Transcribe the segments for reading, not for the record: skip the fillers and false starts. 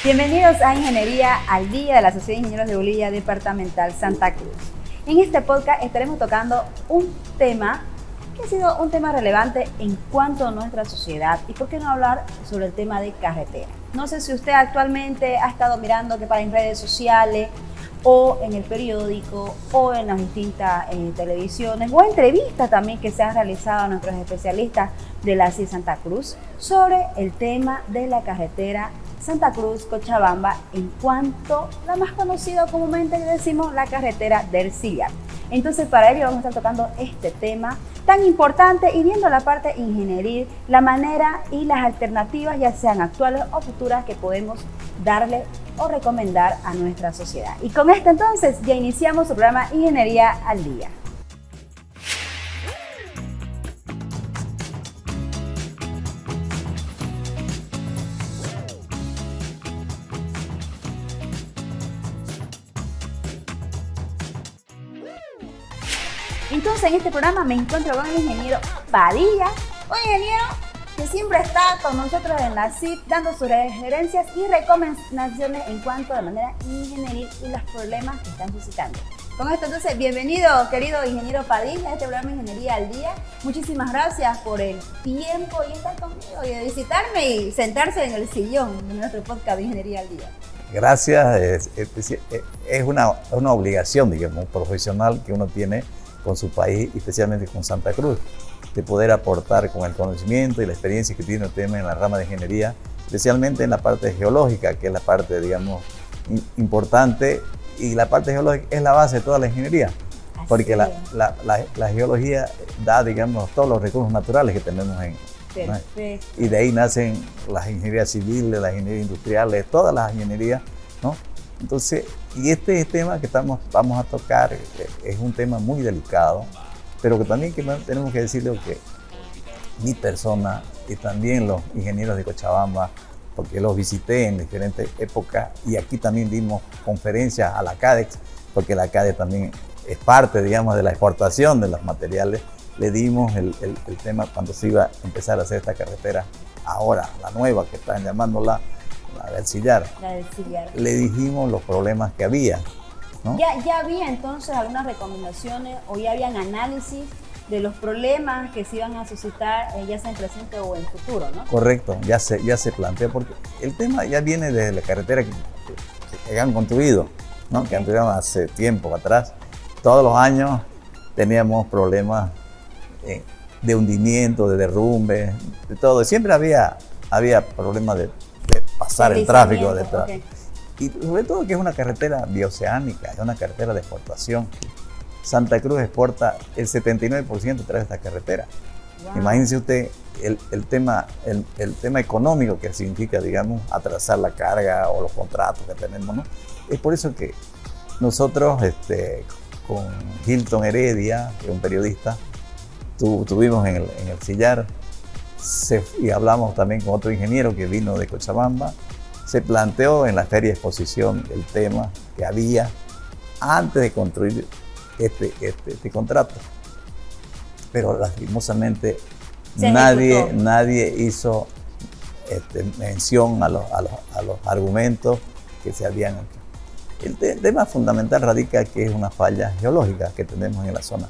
Bienvenidos a Ingeniería al Día de la Sociedad de Ingenieros de Bolivia Departamental Santa Cruz. En este podcast estaremos tocando un tema que ha sido un tema relevante en cuanto a nuestra sociedad y por qué no hablar sobre el tema de carretera. No sé si usted actualmente ha estado mirando que para en redes sociales o en el periódico o en las distintas televisiones o entrevistas también que se han realizado a nuestros especialistas de la CIE Santa Cruz sobre el tema de la carretera Santa Cruz-Cochabamba, en cuanto la más conocida comúnmente le decimos la carretera del Sillar. Entonces para ello vamos a estar tocando este tema tan importante y viendo la parte ingenieril, la manera y las alternativas, ya sean actuales o futuras, que podemos darle o recomendar a nuestra sociedad. Y con esto entonces ya iniciamos su programa Ingeniería al Día. Entonces en este programa me encuentro con el ingeniero Padilla, un ingeniero que siempre está con nosotros en la CIE dando sus sugerencias y recomendaciones en cuanto a la manera ingenieril y los problemas que están suscitando. Con esto entonces, bienvenido querido ingeniero Padilla a este programa Ingeniería al Día. Muchísimas gracias por el tiempo y estar conmigo y de visitarme y sentarse en el sillón de nuestro podcast de Ingeniería al Día. Gracias, es una obligación, digamos, profesional que uno tiene con su país, especialmente con Santa Cruz, de poder aportar con el conocimiento y la experiencia que tiene usted en la rama de ingeniería, especialmente en la parte geológica, que es la parte, digamos, importante, y la parte geológica es la base de toda la ingeniería, porque la geología da, digamos, todos los recursos naturales que tenemos ¿no? Y de ahí nacen las ingenierías civiles, las ingenierías industriales, todas las ingenierías, ¿no? Entonces, y este tema que vamos a tocar es un tema muy delicado, pero que también tenemos que decirle que mi persona y también los ingenieros de Cochabamba, porque los visité en diferentes épocas y aquí también dimos conferencias a la CADEX, porque la CADEX también es parte, digamos, de la exportación de los materiales. Le dimos el tema cuando se iba a empezar a hacer esta carretera, ahora la nueva que están llamándola, la del Sillar. Le dijimos los problemas que había, ¿no? ¿Ya había entonces algunas recomendaciones o ya habían análisis de los problemas que se iban a suscitar, ya sea en presente o en futuro, ¿no? Correcto, ya se planteó, porque el tema ya viene desde la carretera que han construido, ¿no? Okay. Que han construido hace tiempo atrás. Todos los años teníamos problemas de hundimiento, de derrumbe, de todo. Siempre había problemas de pasar el tráfico. Okay. Y sobre todo que es una carretera bioceánica, es una carretera de exportación. Santa Cruz exporta el 79% a través de esta carretera. Wow. Imagínense usted el tema económico que significa, digamos, atrasar la carga o los contratos que tenemos, ¿no? Es por eso que nosotros, con Hilton Heredia, que es un periodista, tuvimos en el Sillar, y hablamos también con otro ingeniero que vino de Cochabamba. Se planteó en la feria de exposición el tema que había antes de construir este contrato, pero lastimosamente nadie hizo mención a los argumentos que se habían hecho. El tema fundamental radica que es una falla geológica que tenemos en la zona.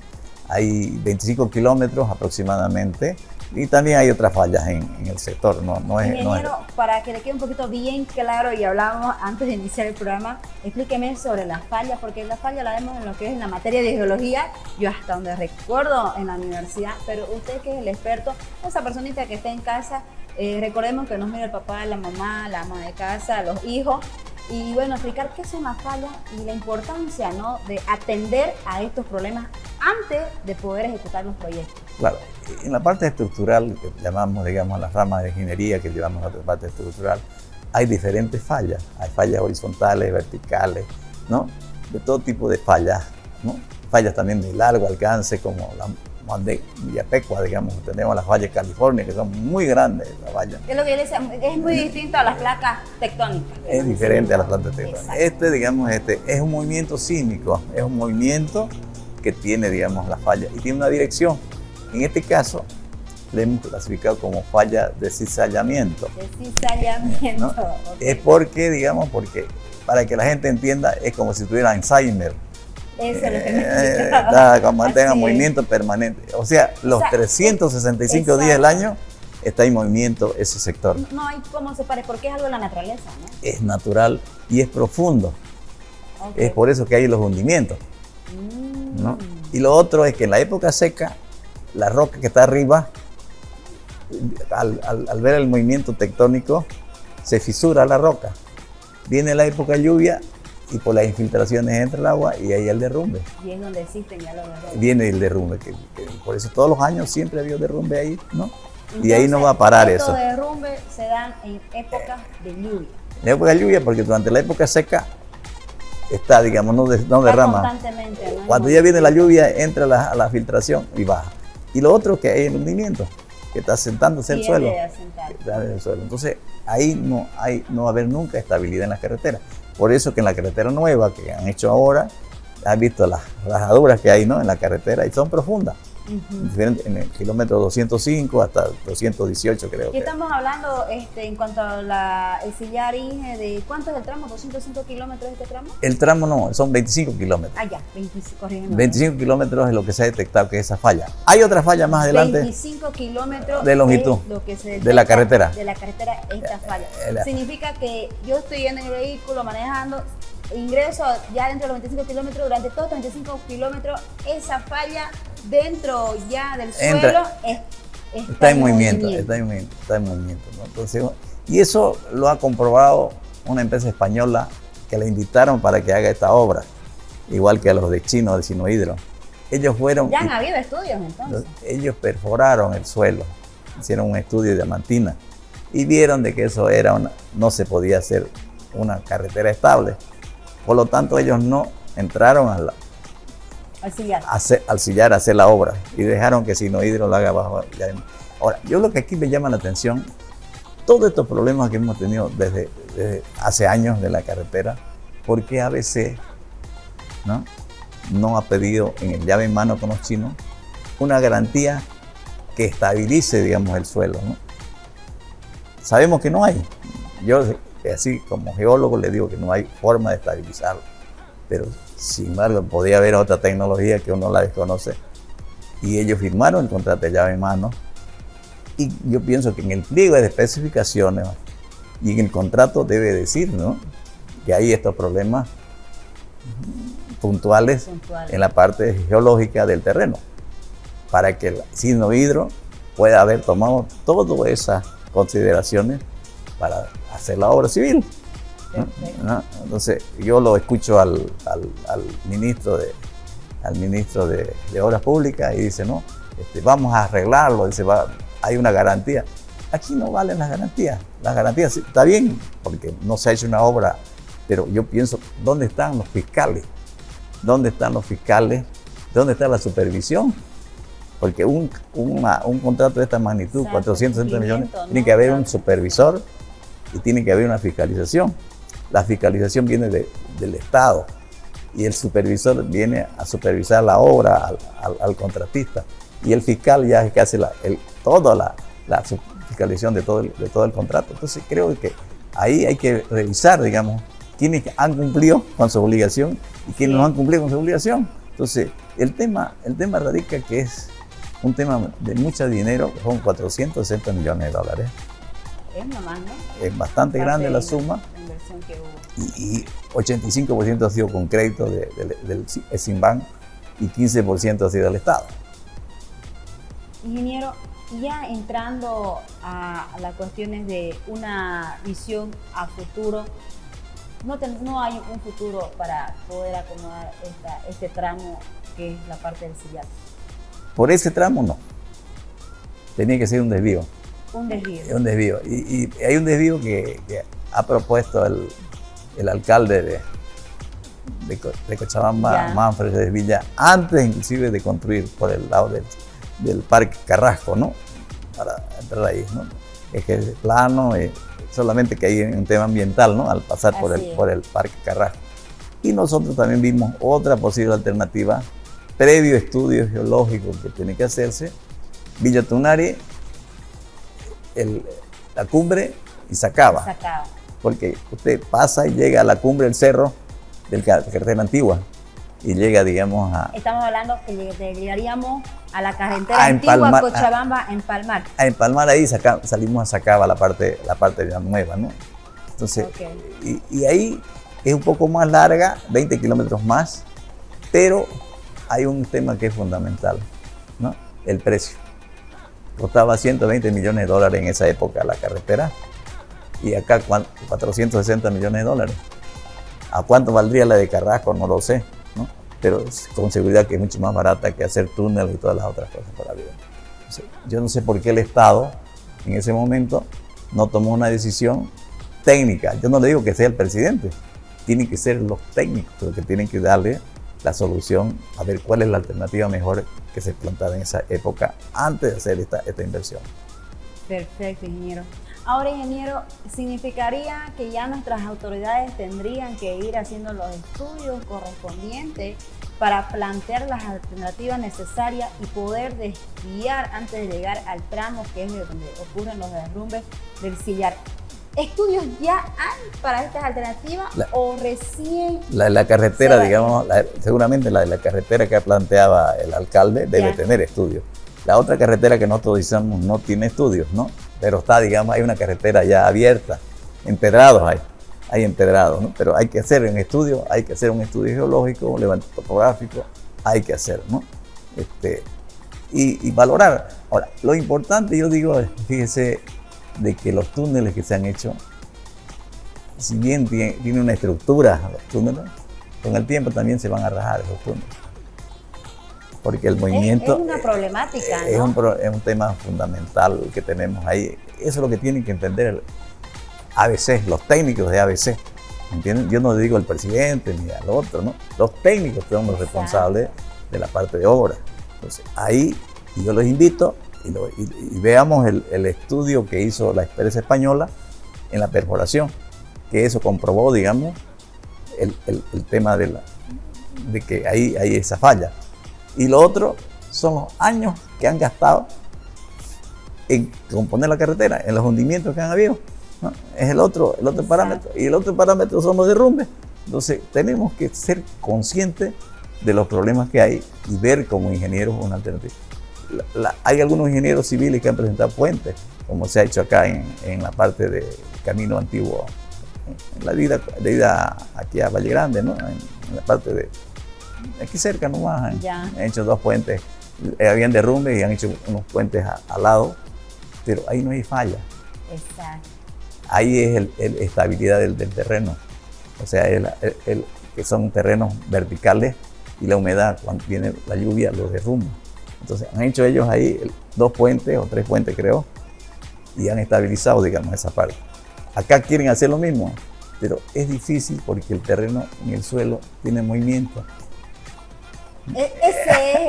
Hay 25 kilómetros aproximadamente. Y también hay otras fallas en el sector, Ingeniero, para que le quede un poquito bien claro, y hablábamos antes de iniciar el programa, explíqueme sobre las fallas, porque la falla la vemos en lo que es en la materia de geología, yo hasta donde recuerdo en la universidad, pero usted que es el experto, esa personita que está en casa, recordemos que nos mira el papá, la mamá, la ama de casa, los hijos, y bueno, explicar qué son las fallas y la importancia, ¿no?, de atender a estos problemas antes de poder ejecutar los proyectos. Claro, en la parte estructural, que llamamos, digamos, las ramas de ingeniería que llevamos a la parte estructural, hay diferentes fallas. Hay fallas horizontales, verticales, ¿no? De todo tipo de fallas, ¿no? Fallas también de largo alcance, como la de Villapecua, digamos. Tenemos las fallas de California, que son muy grandes, las fallas. Es lo que yo decía, es muy distinto a las placas tectónicas. Es diferente a las placas tectónicas. Digamos, es un movimiento sísmico, es un movimiento que tiene, digamos, la falla y tiene una dirección. En este caso, le hemos clasificado como falla de cizallamiento. De cizallamiento. ¿No? Okay. Es porque, digamos, porque para que la gente entienda, es como si tuviera Alzheimer. Eso es lo que me Como tenga movimiento permanente. O sea, los 365 días del año está en movimiento ese sector. No hay cómo separar, porque es algo de la naturaleza, ¿no? Es natural y es profundo. Okay. Es por eso que hay los hundimientos. ¿No? Y lo otro es que en la época seca, la roca que está arriba, al ver el movimiento tectónico, se fisura la roca. Viene la época de lluvia y por las infiltraciones entra el agua y ahí el derrumbe. Y es donde existen ya los derrumbes. Viene el derrumbe, que por eso todos los años siempre ha habido derrumbe ahí, ¿no? Entonces, y ahí no va a parar eso. Los derrumbes se dan en épocas de lluvia. En época de lluvia, porque durante la época seca está, digamos, no derrama. Constantemente, ¿no? Cuando ya viene la lluvia, entra a la filtración y baja. Y lo otro es que hay el hundimiento, que está asentándose el suelo. Entonces, ahí no va a haber nunca estabilidad en las carreteras. Por eso que en la carretera nueva que han hecho ahora, has visto las rajaduras que hay, ¿no?, en la carretera y son profundas. En el kilómetro 205 hasta 218 creo. Y estamos hablando en cuanto a el sillar Inge, de ¿cuánto es el tramo? ¿205 kilómetros este tramo? El tramo no, son 25 kilómetros. Ah, ya, 25, 25 kilómetros es lo que se ha detectado que es esa falla. Hay otra falla más adelante. 25 kilómetros de longitud lo que se de la carretera. De la carretera, esta falla. Significa que yo estoy yendo en el vehículo manejando, ingreso ya dentro de los 25 kilómetros, durante todos los 25 kilómetros, esa falla dentro ya del suelo está en movimiento. ¿No? Entonces, y eso lo ha comprobado una empresa española que la invitaron para que haga esta obra, igual que a los de Chino, de Sinohidro. Ellos fueron. Ya han habido estudios entonces. Ellos perforaron el suelo, hicieron un estudio de diamantina y vieron de que eso no se podía hacer una carretera estable. Por lo tanto, ellos no entraron al sillar a hacer la obra y dejaron que Sinohidro lo haga abajo. Ahora, yo lo que aquí me llama la atención, todos estos problemas que hemos tenido desde hace años de la carretera, ¿por qué ABC no ha pedido en el llave en mano con los chinos una garantía que estabilice, digamos, el suelo, ¿no? Sabemos que no hay. Yo, así como geólogo, le digo que no hay forma de estabilizarlo, pero sin embargo podía haber otra tecnología que uno la desconoce y ellos firmaron el contrato de llave en mano y yo pienso que en el pliego de especificaciones y en el contrato debe decir, ¿no?, que hay estos problemas puntuales en la parte geológica del terreno para que el Sinohidro pueda haber tomado todas esas consideraciones para hacer la obra civil. ¿No? Entonces yo lo escucho al ministro de Obras Públicas y dice, no, vamos a arreglarlo, dice, hay una garantía. Aquí no valen las garantías está bien porque no se ha hecho una obra, pero yo pienso, ¿dónde están los fiscales? ¿Dónde están la supervisión? Porque un contrato de esta magnitud, 460 millones, tiene que haber un supervisor y tiene que haber una fiscalización. La fiscalización viene del Estado y el supervisor viene a supervisar la obra al contratista y el fiscal ya es que hace toda la fiscalización de todo el contrato. Entonces creo que ahí hay que revisar, digamos, quiénes han cumplido con su obligación y quiénes no han cumplido con su obligación. Entonces el tema radica que es un tema de mucho dinero, son 460 millones de dólares. Es nomás, ¿no? Es bastante grande la suma. Que hubo. Y 85% ha sido con crédito del Eximbank y 15% ha sido del Estado. Ingeniero, ya entrando a las cuestiones de una visión a futuro, no hay un futuro para poder acomodar este tramo que es la parte del sillar. Por ese tramo no. Tenía que ser un desvío. Un desvío. Y hay un desvío que ha propuesto el alcalde de Cochabamba, Manfred Villa, antes inclusive de construir por el lado del Parque Carrasco, ¿no?, para entrar ahí, ¿no? Es que es plano, solamente que hay un tema ambiental, ¿no?, al pasar por el Parque Carrasco. Y nosotros también vimos otra posible alternativa, previo estudio geológico que tiene que hacerse, Villa Tunari la cumbre y se acaba. Porque usted pasa y llega a la cumbre del cerro de la carretera antigua y llega, digamos, a... Estamos hablando que llegaríamos a la carretera antigua, Cochabamba, a Empalmar. A Empalmar, ahí salimos a Sacaba, la parte de la nueva, ¿no? Entonces, y ahí es un poco más larga, 20 kilómetros más, pero hay un tema que es fundamental, ¿no? El precio. Costaba 120 millones de dólares en esa época la carretera y acá 460 millones de dólares. ¿A cuánto valdría la de Carrasco? No lo sé, ¿no? Pero con seguridad que es mucho más barata que hacer túneles y todas las otras cosas para vivir. Yo no sé por qué el Estado en ese momento no tomó una decisión técnica. Yo no le digo que sea el presidente, tienen que ser los técnicos los que tienen que darle la solución a ver cuál es la alternativa mejor que se plantara en esa época antes de hacer esta inversión. Perfecto, ingeniero. Ahora, ingeniero, ¿significaría que ya nuestras autoridades tendrían que ir haciendo los estudios correspondientes para plantear las alternativas necesarias y poder desviar antes de llegar al tramo que es donde ocurren los derrumbes del sillar? ¿Estudios ya hay para estas alternativas o recién? La carretera, digamos, seguramente la de la carretera que planteaba el alcalde debe tener estudios. La otra carretera que nosotros decimos no tiene estudios, ¿no? Pero está, digamos, hay una carretera ya abierta, empedrados hay empedrados, ¿no? Pero hay que hacer un estudio, geológico, un levantamiento topográfico, hay que hacer, ¿no? Y valorar. Ahora, lo importante, yo digo, fíjese, de que los túneles que se han hecho, si bien tienen una estructura, los túneles, con el tiempo también se van a rajar esos túneles. Porque el movimiento es una problemática, ¿no? Es un tema fundamental que tenemos ahí. Eso es lo que tienen que entender ABC, los técnicos de ABC. ¿Entienden? Yo no digo el presidente ni al otro, ¿no? Los técnicos son los responsables de la parte de obra. Entonces, ahí yo los invito y veamos el estudio que hizo la empresa española en la perforación, que eso comprobó, digamos, el tema de que hay esa falla. Y lo otro son los años que han gastado en componer la carretera, en los hundimientos que han habido, ¿no? Es el otro parámetro. Y el otro parámetro son los derrumbes. Entonces tenemos que ser conscientes de los problemas que hay y ver como ingenieros una alternativa. Hay algunos ingenieros civiles que han presentado puentes, como se ha hecho acá en la parte del camino antiguo, en la ida aquí a Valle Grande, ¿no? En la parte de aquí cerca nomás, han hecho 2 puentes, habían derrumbes y han hecho unos puentes al lado, pero ahí no hay falla. Exacto. Ahí es la estabilidad del terreno, o sea, que son terrenos verticales y la humedad, cuando viene la lluvia, los derrumba. Entonces han hecho ellos ahí 2 puentes o 3 puentes, creo, y han estabilizado, digamos, esa parte. Acá quieren hacer lo mismo, pero es difícil porque el terreno en el suelo tiene movimiento. Ese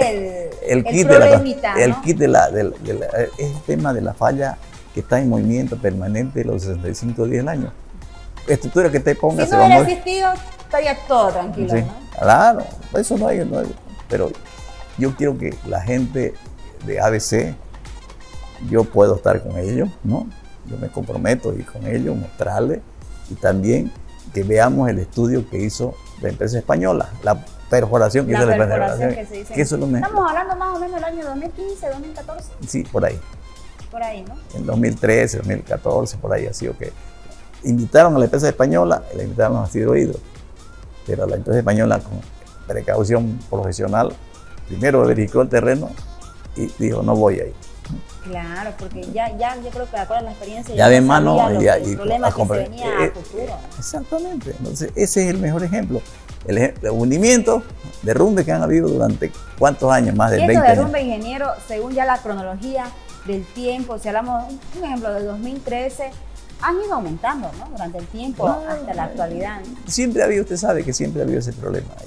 es el problemita, ¿no? El kit es el tema de la falla que está en movimiento permanente los 65 días del año. Estructura que te ponga si no hubiera existido, estaría todo tranquilo, sí, ¿no? Claro, eso no hay, pero yo quiero que la gente de ABC, yo puedo estar con ellos, ¿no? Yo me comprometo a ir con ellos, mostrarles, y también que veamos el estudio que hizo la empresa española, la perforación que hizo la perforación. Que eso es lo mejor. Estamos hablando más o menos del año 2015, 2014. Sí, por ahí. Por ahí, ¿no? En 2013, 2014, por ahí ha sido que invitaron a la empresa española y la invitaron a Isidro Hidro. Pero la empresa española, con precaución profesional, primero verificó el terreno y dijo, no voy ahí. Claro, porque ya yo creo que de acuerdo a la experiencia ya de mano el problema que se venía a futuro. Exactamente, entonces ese es el mejor ejemplo. El hundimiento, derrumbes que han habido durante ¿cuántos años? Más de 20 años. Estos derrumbes, ingeniero, según ya la cronología del tiempo, si hablamos, un ejemplo, de 2013, han ido aumentando, ¿no? Durante el tiempo hasta la actualidad, ¿no? Siempre ha habido, usted sabe que siempre ha habido ese problema ahí.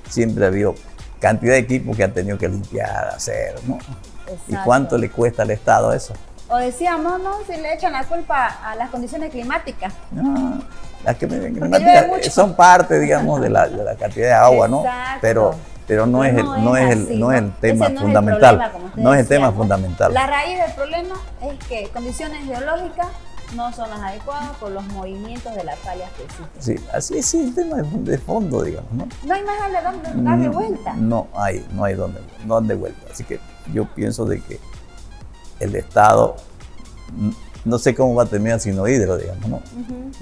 Siempre ha habido cantidad de equipos que han tenido que limpiar, hacer, ¿no? Exacto. ¿Y cuánto le cuesta al Estado eso? O decíamos, no, si le echan la culpa a las condiciones climáticas. No, las climáticas son parte, digamos, de la cantidad de agua, ¿no? Pero pero no es así, el tema Ese no fundamental. Es el problema, como usted No es el decía, tema ¿no? fundamental. La raíz del problema es que condiciones geológicas no son las adecuadas por los movimientos de las fallas que existen. Sí, así es el tema de fondo, digamos, ¿no? No hay más darle vuelta. No hay dónde vuelta. Así que yo pienso de que el Estado, no sé cómo va a terminar sin oírlo, digamos, ¿no?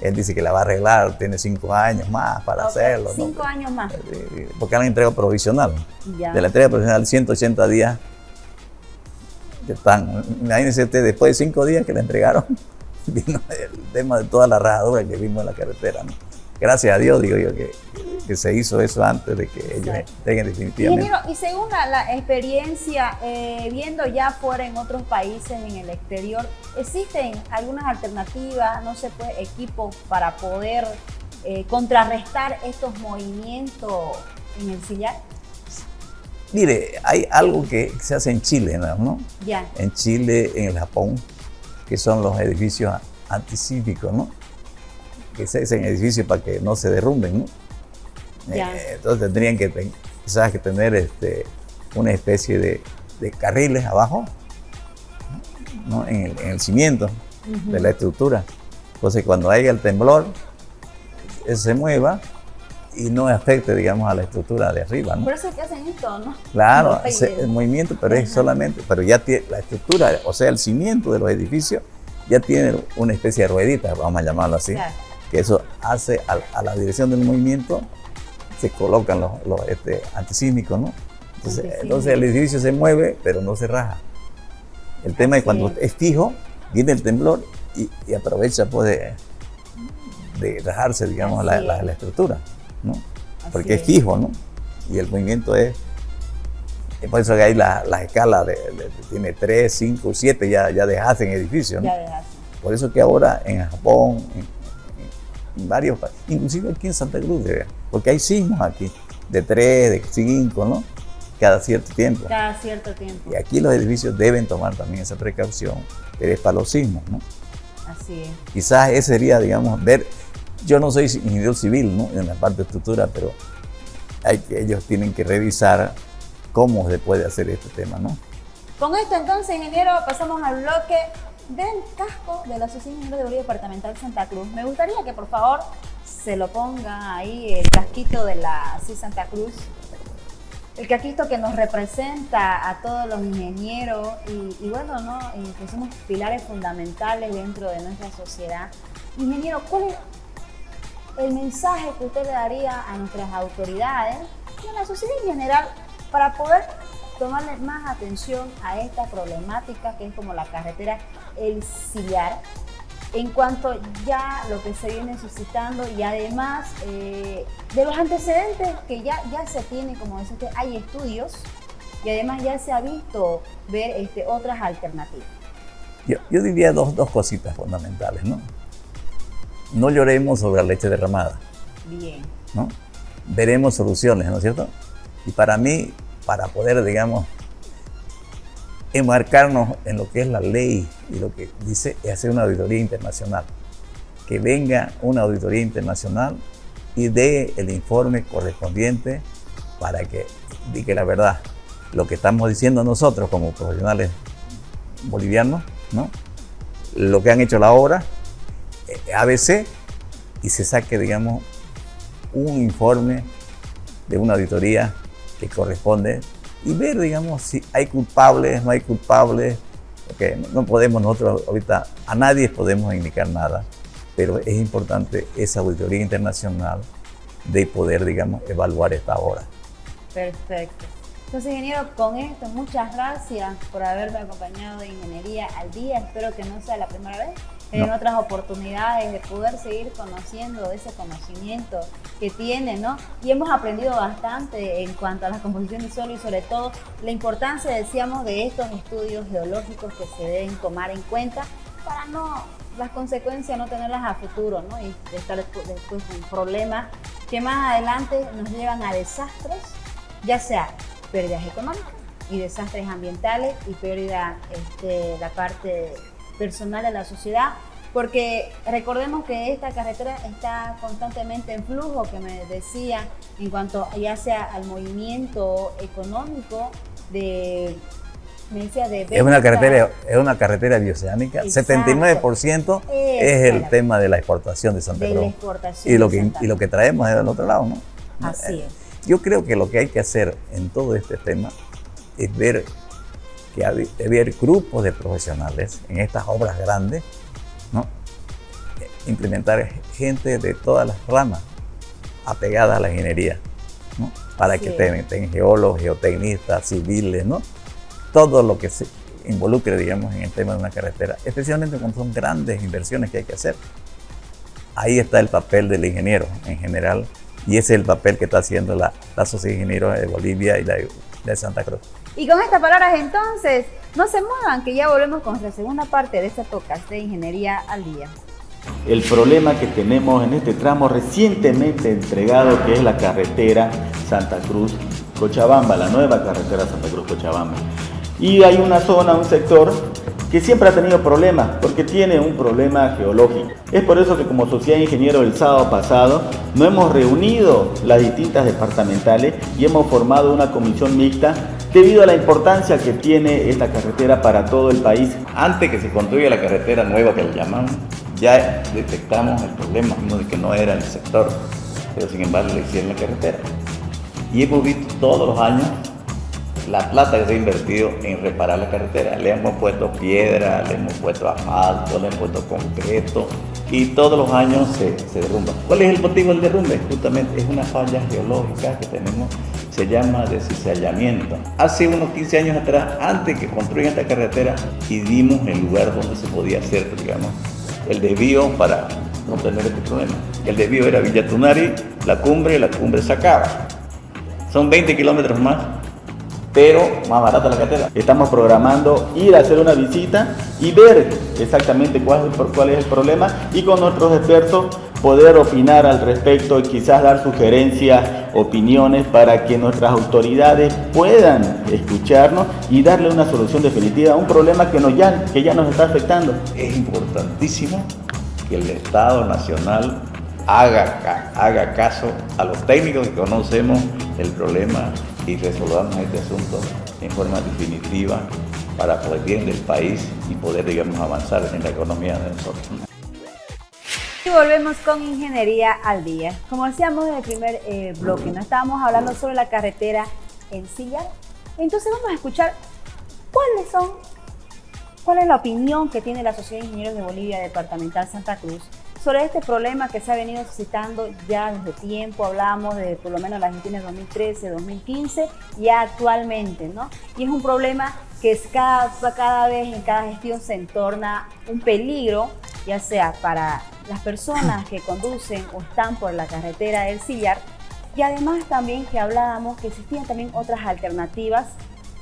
Él dice que la va a arreglar, tiene 5 años más para hacerlo. 5 años más. Porque han entregado provisional. Ya. De la entrega provisional, 180 días que están. Imagínense usted, después de 5 días que le entregaron, vino el tema de toda la rajadura que vimos en la carretera, ¿no? Gracias a Dios, digo yo, que se hizo eso antes de que ellos entreguen definitivamente. Ingeniero, y según la experiencia, viendo ya fuera en otros países, en el exterior, ¿existen algunas alternativas, no sé, pues, equipos para poder contrarrestar estos movimientos en el sillar? Mire, hay algo que se hace en Chile, ¿no? Ya. En Chile, en el Japón, que son los edificios antisísmicos, ¿no? Que se hacen edificios para que no se derrumben, ¿no? Entonces tendrían que quizás que tener una especie de carriles abajo, ¿no? En el cimiento de la estructura. Entonces cuando haya el temblor, se mueva y no afecte, digamos, a la estructura de arriba, ¿no? Por eso es que hacen esto, ¿no? Claro, el movimiento, pero es solamente, pero ya tiene la estructura, o sea, el cimiento de los edificios ya tiene una especie de ruedita, vamos a llamarlo así, claro, que eso hace a la dirección del movimiento, se colocan los antisísmicos, ¿no? Entonces el edificio se mueve, pero no se raja. El tema es cuando es fijo, viene el temblor y aprovecha pues de rajarse, digamos, la estructura, ¿no? Porque es fijo, ¿no? Y el movimiento es por eso que hay las escalas tiene 3, 5, 7, ya deshacen edificios, ¿no? Ya deshacen. Por eso que ahora en Japón, en varios países, inclusive aquí en Santa Cruz, porque hay sismos aquí, de 3, de 5, ¿no? Cada cierto tiempo. Cada cierto tiempo. Y aquí los edificios deben tomar también esa precaución, que es para los sismos, ¿no? Así es. Quizás ese sería, digamos, ver, yo no soy ingeniero civil, ¿no? En la parte de estructura, pero ellos tienen que revisar cómo se puede hacer este tema, ¿no? Con esto entonces, ingeniero, pasamos al bloque del casco de la Asociación de Ingenieros de Bolivia Departamental Santa Cruz. Me gustaría que por favor se lo ponga ahí el casquito de la CIS Santa Cruz, el casquito que nos representa a todos los ingenieros y bueno, ¿no? Que somos pilares fundamentales dentro de nuestra sociedad. Ingeniero, ¿cuál es el mensaje que usted le daría a nuestras autoridades y a la sociedad en general para poder tomarle más atención a esta problemática que es como la carretera El Sillar, en cuanto ya lo que se viene suscitando y además de los antecedentes que ya se tiene, como decía usted, hay estudios y además ya se ha visto ver otras alternativas? Yo diría dos cositas fundamentales, ¿no? No lloremos sobre la leche derramada. Bien. ¿No? Veremos soluciones, ¿no es cierto? Y para mí, para poder, digamos, enmarcarnos en lo que es la ley y lo que dice es hacer una auditoría internacional. Que venga una auditoría internacional y dé el informe correspondiente para que diga la verdad. Lo que estamos diciendo nosotros como profesionales bolivianos, ¿no? Lo que han hecho la obra, ABC, y se saque, digamos, un informe de una auditoría que corresponde y ver, digamos, si hay culpables, no hay culpables, porque no podemos nosotros ahorita, a nadie podemos indicar nada, pero es importante esa auditoría internacional de poder, digamos, evaluar esta obra. Perfecto. Entonces, ingeniero, con esto, muchas gracias por haberme acompañado de Ingeniería al Día. Espero que no sea la primera vez. En otras oportunidades de poder seguir conociendo ese conocimiento que tiene, ¿no? Y hemos aprendido bastante en cuanto a la composición del suelo y sobre todo la importancia, decíamos, de estos estudios geológicos que se deben tomar en cuenta para las consecuencias no tenerlas a futuro, ¿no? Y estar después con problemas que más adelante nos llevan a desastres, ya sea pérdidas económicas y desastres ambientales y pérdida la parte personal de la sociedad Porque recordemos que esta carretera está constantemente en flujo, que me decía, en cuanto ya sea al movimiento económico de... Me decía de venta. Es una carretera bioceánica. Exacto. 79% es el tema de la exportación de Santa Cruz. Y lo que traemos es del otro lado, ¿no? Así es. Yo creo que lo que hay que hacer en todo este tema es ver que haber grupos de profesionales en estas obras grandes, ¿no? Implementar gente de todas las ramas apegadas a la ingeniería, ¿no? Para que estén geólogos, geotecnistas, civiles, ¿no? Todo lo que se involucre, digamos, en el tema de una carretera, especialmente cuando son grandes inversiones que hay que hacer. Ahí está el papel del ingeniero en general, y ese es el papel que está haciendo la Sociedad de Ingenieros de Bolivia y la de Santa Cruz. Y con estas palabras entonces, no se muevan, que ya volvemos con la segunda parte de este podcast de Ingeniería al Día. El problema que tenemos en este tramo recientemente entregado, que es la carretera Santa Cruz-Cochabamba, la nueva carretera Santa Cruz-Cochabamba. Y hay una zona, un sector que siempre ha tenido problemas, porque tiene un problema geológico. Es por eso que como Sociedad de Ingenieros el sábado pasado nos hemos reunido las distintas departamentales y hemos formado una comisión mixta debido a la importancia que tiene esta carretera para todo el país. Antes que se construya la carretera nueva que le llaman, ya detectamos el problema de que no era el sector, pero sin embargo le hicieron la carretera. Y hemos visto todos los años la plata que se ha invertido en reparar la carretera. Le hemos puesto piedra, le hemos puesto asfalto, le hemos puesto concreto y todos los años se derrumba. ¿Cuál es el motivo del derrumbe? Justamente es una falla geológica que tenemos, se llama descizallamiento. Hace unos 15 años atrás, antes que construyan esta carretera, y dimos el lugar donde se podía hacer, digamos, el desvío para no tener este problema. El desvío era Villa Tunari, la cumbre Sacaba. Son 20 kilómetros más, pero más barata la carretera. Estamos programando ir a hacer una visita y ver exactamente cuál es el problema, y con nuestros expertos poder opinar al respecto y quizás dar sugerencias, opiniones para que nuestras autoridades puedan escucharnos y darle una solución definitiva a un problema que ya nos está afectando. Es importantísimo que el Estado Nacional haga caso a los técnicos que conocemos el problema y resolvamos este asunto en forma definitiva para el bien del país y poder, digamos, avanzar en la economía de nosotros. Y volvemos con Ingeniería al Día. Como decíamos en el primer bloque, ¿no? Estábamos hablando sobre la carretera en Sillar. Entonces vamos a escuchar cuál es la opinión que tiene la Sociedad de Ingenieros de Bolivia Departamental Santa Cruz sobre este problema que se ha venido suscitando ya desde tiempo. Hablamos de por lo menos las gestiones 2013, 2015 y actualmente, ¿no? Y es un problema que cada vez en cada gestión se entorna un peligro, ya sea para las personas que conducen o están por la carretera del Sillar, y además también que hablábamos que existían también otras alternativas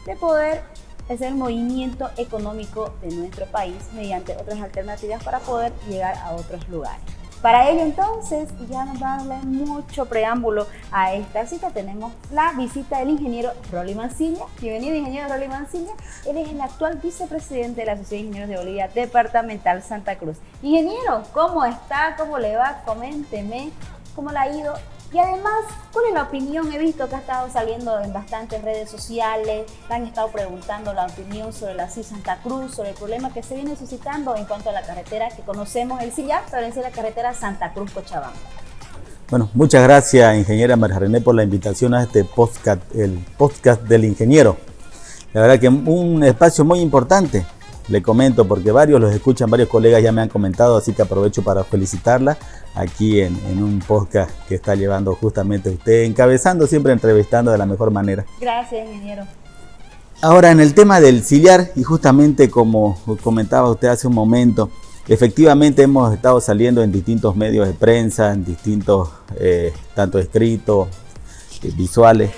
de poder hacer el movimiento económico de nuestro país mediante otras alternativas para poder llegar a otros lugares. Para ello entonces, ya nos va a darle mucho preámbulo a esta cita, tenemos la visita del ingeniero Rolly Mancilla. Bienvenido, ingeniero Rolly Mancilla. Él es el actual vicepresidente de la Sociedad de Ingenieros de Bolivia Departamental Santa Cruz. Ingeniero, ¿cómo está? ¿Cómo le va? Coménteme cómo le ha ido. Y además, ¿cuál es la opinión? He visto que ha estado saliendo en bastantes redes sociales, le han estado preguntando la opinión sobre la CIS Santa Cruz, sobre el problema que se viene suscitando en cuanto a la carretera que conocemos, el Sillar, pero en sí la carretera Santa Cruz-Cochabamba. Bueno, muchas gracias, ingeniera María René, por la invitación a este podcast, el podcast del ingeniero. La verdad que un espacio muy importante, le comento, porque varios colegas ya me han comentado, así que aprovecho para felicitarla aquí en un podcast que está llevando justamente usted, encabezando, siempre entrevistando de la mejor manera. Gracias, ingeniero. Ahora, en el tema del Sillar, y justamente como comentaba usted hace un momento, efectivamente hemos estado saliendo en distintos medios de prensa, en distintos, tanto escritos, visuales,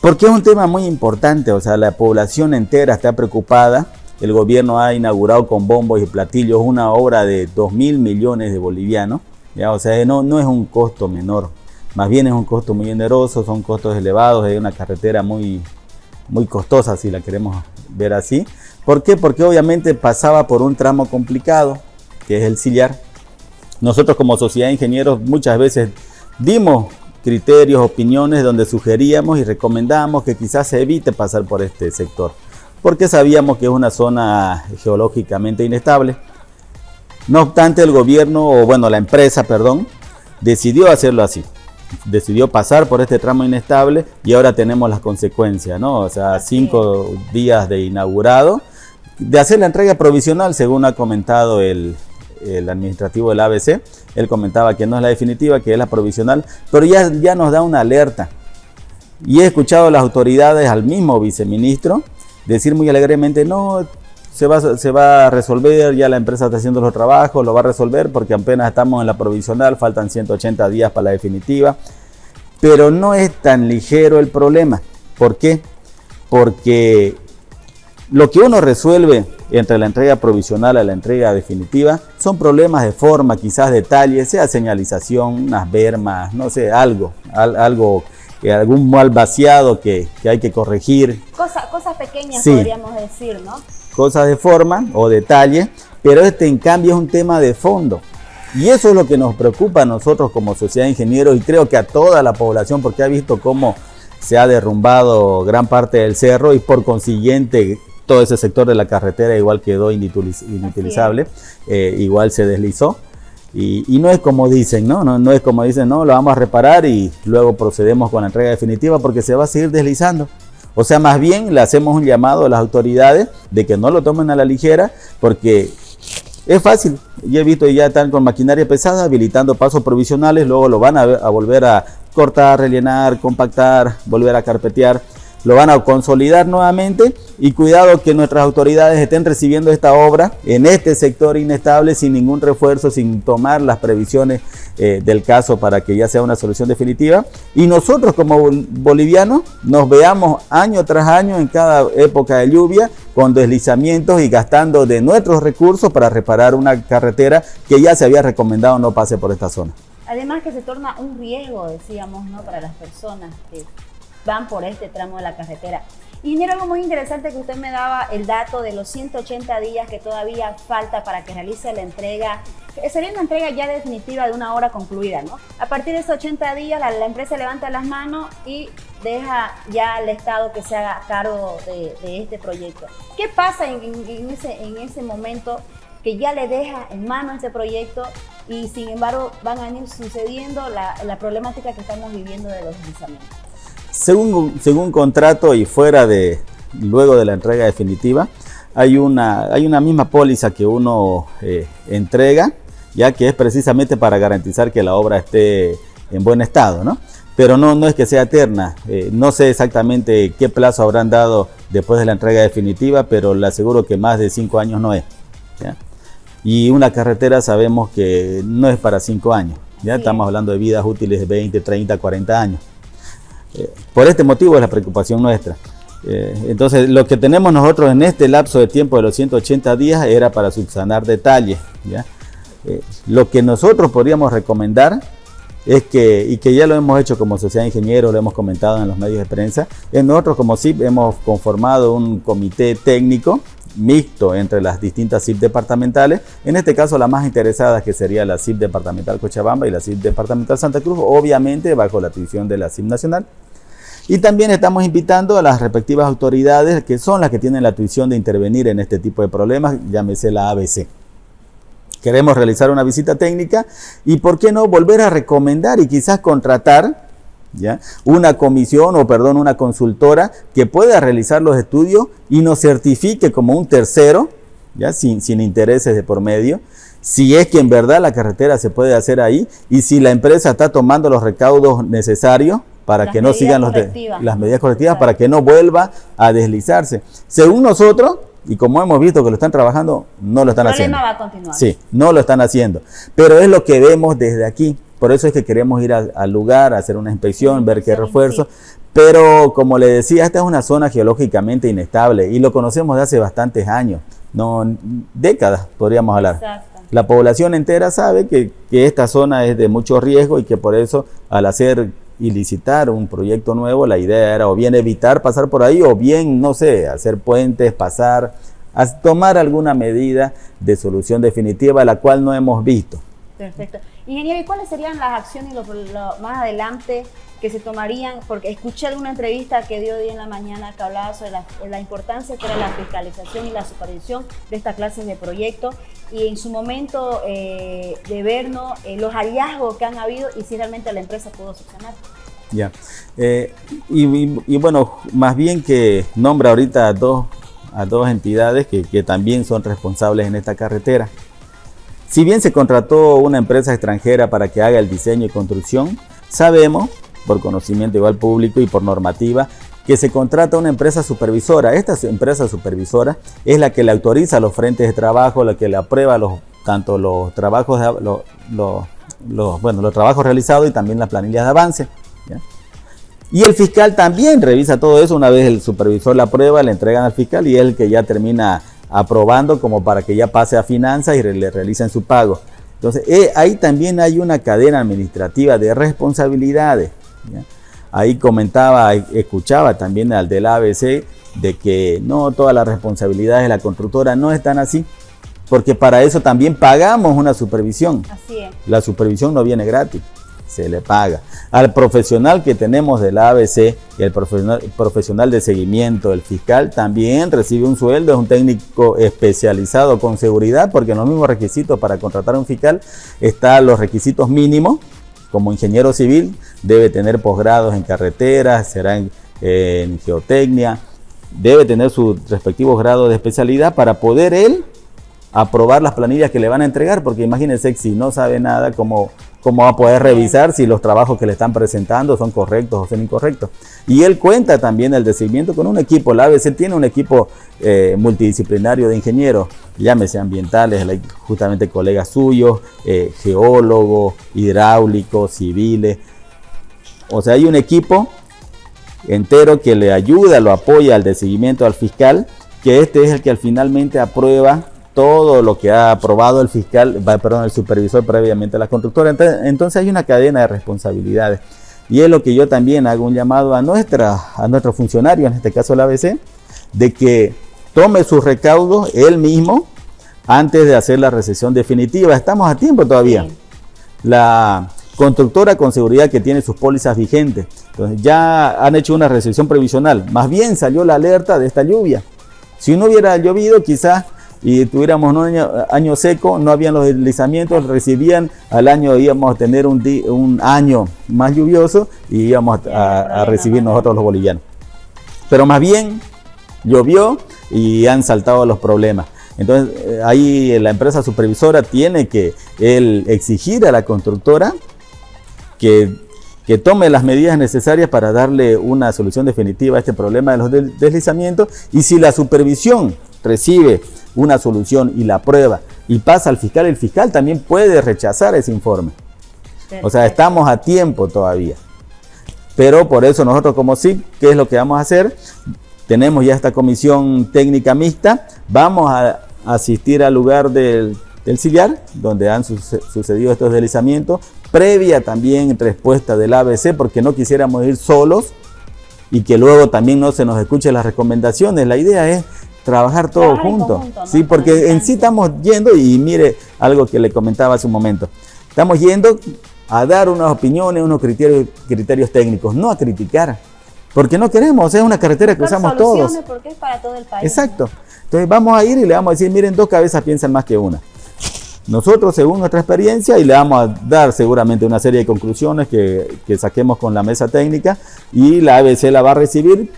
porque es un tema muy importante. O sea, la población entera está preocupada. El gobierno ha inaugurado con bombos y platillos una obra de 2.000 millones de bolivianos, ¿ya? O sea, no es un costo menor, más bien es un costo muy oneroso, son costos elevados, es una carretera muy costosa, si la queremos ver así. ¿Por qué? Porque obviamente pasaba por un tramo complicado, que es el sillar. Nosotros como sociedad de ingenieros muchas veces dimos criterios, opiniones donde sugeríamos y recomendábamos que quizás se evite pasar por este sector, porque sabíamos que es una zona geológicamente inestable. No obstante, el gobierno, o bueno, la empresa, perdón, decidió hacerlo así. Decidió pasar por este tramo inestable y ahora tenemos las consecuencias, ¿no? O sea, 5 días de inaugurado, de hacer la entrega provisional, según ha comentado el administrativo del ABC. Él comentaba que no es la definitiva, que es la provisional, pero ya nos da una alerta. Y he escuchado a las autoridades, al mismo viceministro, decir muy alegremente, no, se va a resolver, ya la empresa está haciendo los trabajos, lo va a resolver porque apenas estamos en la provisional, faltan 180 días para la definitiva. Pero no es tan ligero el problema. ¿Por qué? Porque lo que uno resuelve entre la entrega provisional a la entrega definitiva son problemas de forma, quizás detalles, sea señalización, unas bermas, no sé, algo, algún mal vaciado que hay que corregir. Cosas pequeñas, sí, podríamos decir, ¿no? Cosas de forma o detalle, pero en cambio es un tema de fondo. Y eso es lo que nos preocupa a nosotros como sociedad de ingenieros y creo que a toda la población, porque ha visto cómo se ha derrumbado gran parte del cerro y por consiguiente todo ese sector de la carretera igual quedó inutilizable, igual se deslizó. Y no es como dicen, no es como dicen, no, lo vamos a reparar y luego procedemos con la entrega definitiva porque se va a seguir deslizando. O sea, más bien le hacemos un llamado a las autoridades de que no lo tomen a la ligera porque es fácil. Ya he visto ya están con maquinaria pesada habilitando pasos provisionales, luego lo van a volver a cortar, rellenar, compactar, volver a carpetear. Lo van a consolidar nuevamente y cuidado que nuestras autoridades estén recibiendo esta obra en este sector inestable sin ningún refuerzo, sin tomar las previsiones del caso para que ya sea una solución definitiva. Y nosotros como bolivianos nos veamos año tras año en cada época de lluvia con deslizamientos y gastando de nuestros recursos para reparar una carretera que ya se había recomendado no pase por esta zona. Además que se torna un riesgo, decíamos, ¿no?, para las personas que van por este tramo de la carretera. Ingeniero, algo muy interesante que usted me daba el dato de los 180 días que todavía falta para que realice la entrega. Sería una entrega ya definitiva de una obra concluida, ¿no? A partir de esos 80 días la empresa levanta las manos y deja ya al Estado que se haga cargo de este proyecto. ¿Qué pasa en ese momento que ya le deja en mano este proyecto y sin embargo van a ir sucediendo la problemática que estamos viviendo de los deslizamientos? Según contrato y luego de la entrega definitiva, hay una misma póliza que uno entrega, ya que es precisamente para garantizar que la obra esté en buen estado, ¿no? Pero no es que sea eterna. No sé exactamente qué plazo habrán dado después de la entrega definitiva, pero le aseguro que más de 5 años no es, ¿ya? Y una carretera sabemos que no es para 5 años, ¿ya? Sí. Estamos hablando de vidas útiles de 20, 30, 40 años. Por este motivo es la preocupación nuestra. Entonces, lo que tenemos nosotros en este lapso de tiempo de los 180 días era para subsanar detalles, ¿ya? Lo que nosotros podríamos recomendar es y que ya lo hemos hecho como sociedad de ingenieros, lo hemos comentado en los medios de prensa, nosotros como CIP hemos conformado un comité técnico mixto entre las distintas CIP departamentales, en este caso la más interesada que sería la CIP departamental Cochabamba y la CIP departamental Santa Cruz, obviamente bajo la atención de la CIP nacional. Y también estamos invitando a las respectivas autoridades que son las que tienen la tuición de intervenir en este tipo de problemas, llámese la ABC. Queremos realizar una visita técnica y por qué no volver a recomendar y quizás contratar, ¿ya?, una comisión una consultora que pueda realizar los estudios y nos certifique como un tercero, ¿ya?, sin intereses de por medio, si es que en verdad la carretera se puede hacer ahí y si la empresa está tomando los recaudos necesarios para que no sigan las medidas correctivas, para que no vuelva a deslizarse. Según nosotros, y como hemos visto que lo están trabajando, no lo están haciendo. El problema va a continuar. Sí, no lo están haciendo. Pero es lo que vemos desde aquí. Por eso es que queremos ir al lugar, hacer una inspección, ver qué refuerzos. Sí. Pero como le decía, esta es una zona geológicamente inestable y lo conocemos de hace bastantes años, no décadas podríamos hablar. Exacto. La población entera sabe que esta zona es de mucho riesgo y que por eso al hacer y licitar un proyecto nuevo, la idea era o bien evitar pasar por ahí o bien, no sé, hacer puentes, pasar a tomar alguna medida de solución definitiva, la cual no hemos visto. Perfecto. Ingeniero, ¿y cuáles serían las acciones lo más adelante que se tomarían? Porque escuché alguna entrevista que dio hoy en la mañana que hablaba sobre la importancia que era la fiscalización y la supervisión de estas clases de proyectos y en su momento de vernos los hallazgos que han habido y si realmente la empresa pudo subsanar. Ya. Y bueno, más bien que nombra ahorita a dos entidades que también son responsables en esta carretera. Si bien se contrató una empresa extranjera para que haga el diseño y construcción, sabemos, por conocimiento igual público y por normativa, que se contrata una empresa supervisora. Esta empresa supervisora es la que le autoriza los frentes de trabajo, la que le aprueba tanto los trabajos, los trabajos realizados y también las planillas de avance, ¿ya? Y el fiscal también revisa todo eso. Una vez el supervisor la aprueba, le entregan al fiscal y es el que ya termina aprobando como para que ya pase a finanzas y le realicen su pago. Entonces, ahí también hay una cadena administrativa de responsabilidades, ¿ya? Ahí escuchaba también al del ABC de que no todas las responsabilidades de la constructora no están así, porque para eso también pagamos una supervisión. Así es. La supervisión no viene gratis, se le paga. Al profesional que tenemos del ABC, el profesional de seguimiento, el fiscal, también recibe un sueldo, es un técnico especializado con seguridad, porque en los mismos requisitos para contratar a un fiscal están los requisitos mínimos. Como ingeniero civil debe tener posgrados en carreteras, será en geotecnia, debe tener sus respectivos grados de especialidad para poder él aprobar las planillas que le van a entregar, porque imagínense si no sabe nada, ¿cómo va a poder revisar si los trabajos que le están presentando son correctos o son incorrectos? Y él cuenta también el de seguimiento con un equipo. La ABC tiene un equipo multidisciplinario de ingenieros, llámese ambientales, justamente colegas suyos, geólogos, hidráulicos, civiles. O sea, hay un equipo entero que le ayuda, lo apoya al de seguimiento al fiscal, que este es el que finalmente aprueba todo lo que ha aprobado el supervisor previamente a la constructora. Entonces hay una cadena de responsabilidades. Y es lo que yo también hago un llamado a nuestros funcionarios, en este caso el ABC, de que tome sus recaudos él mismo antes de hacer la recesión definitiva. Estamos a tiempo todavía. Sí. La constructora con seguridad que tiene sus pólizas vigentes, entonces ya han hecho una recesión previsional. Más bien salió la alerta de esta lluvia. Si no hubiera llovido, quizás y tuviéramos un año seco, no habían los deslizamientos, recibían al año, íbamos a tener un año más lluvioso y íbamos a recibir nosotros los bolivianos. Pero más bien llovió y han saltado los problemas. Entonces ahí la empresa supervisora tiene que exigir a la constructora que tome las medidas necesarias para darle una solución definitiva a este problema de los deslizamientos, y si la supervisión recibe una solución y la aprueba y pasa al fiscal, el fiscal también puede rechazar ese informe. Perfecto. O sea, estamos a tiempo todavía. Pero por eso nosotros como SIP, ¿qué es lo que vamos a hacer? Tenemos ya esta comisión técnica mixta, vamos a asistir al lugar del sillar, donde han sucedido estos deslizamientos, previa también respuesta del ABC, porque no quisiéramos ir solos y que luego también no se nos escuchen las recomendaciones. La idea es trabajar todos juntos, ¿no? Sí, porque en sí estamos yendo, y mire algo que le comentaba hace un momento, estamos yendo a dar unas opiniones, unos criterios técnicos, no a criticar, porque no queremos, es una carretera que usamos todos. Porque es para todo el país. Exacto. Entonces vamos a ir y le vamos a decir, miren, dos cabezas piensan más que una. Nosotros, según nuestra experiencia, y le vamos a dar seguramente una serie de conclusiones que saquemos con la mesa técnica, y la ABC la va a recibir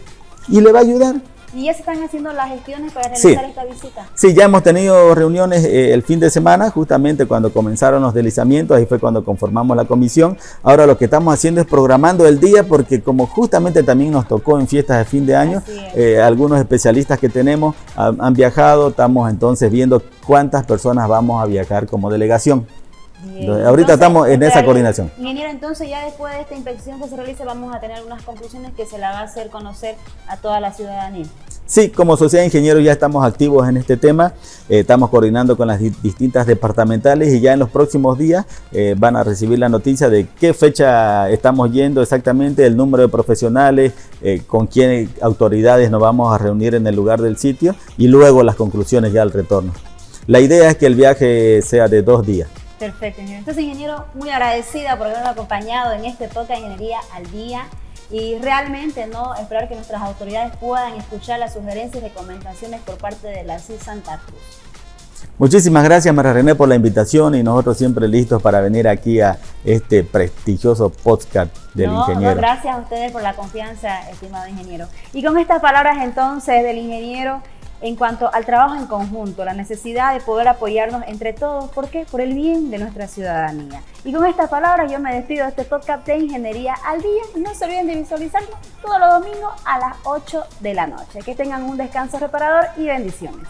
y le va a ayudar. ¿Y ya se están haciendo las gestiones para realizar esta visita? Sí, ya hemos tenido reuniones el fin de semana, justamente cuando comenzaron los deslizamientos, ahí fue cuando conformamos la comisión. Ahora lo que estamos haciendo es programando el día, porque como justamente también nos tocó en fiestas de fin de año, algunos especialistas que tenemos han viajado, estamos entonces viendo cuántas personas vamos a viajar como delegación. Entonces, ahorita estamos en esa coordinación. Ingeniero, entonces ya después de esta inspección que se realice vamos a tener algunas conclusiones que se la va a hacer conocer a toda la ciudadanía. Sí, como Sociedad de Ingenieros ya estamos activos en este tema, estamos coordinando con las distintas departamentales y ya en los próximos días van a recibir la noticia de qué fecha estamos yendo exactamente, el número de profesionales, con qué autoridades nos vamos a reunir en el lugar del sitio y luego las conclusiones ya al retorno. La idea es que el viaje sea de 2 días. Perfecto, ingeniero. Entonces, ingeniero, muy agradecida por habernos acompañado en este podcast de Ingeniería al Día. Y realmente, ¿no?, esperar que nuestras autoridades puedan escuchar las sugerencias y recomendaciones por parte de la CIS Santa Cruz. Muchísimas gracias, María René, por la invitación y nosotros siempre listos para venir aquí a este prestigioso podcast del ingeniero. Gracias a ustedes por la confianza, estimado ingeniero. Y con estas palabras entonces del ingeniero, en cuanto al trabajo en conjunto, la necesidad de poder apoyarnos entre todos, ¿por qué? Por el bien de nuestra ciudadanía. Y con estas palabras yo me despido de este podcast de Ingeniería al Día y no se olviden de visualizarlo todos los domingos a las 8 de la noche. Que tengan un descanso reparador y bendiciones.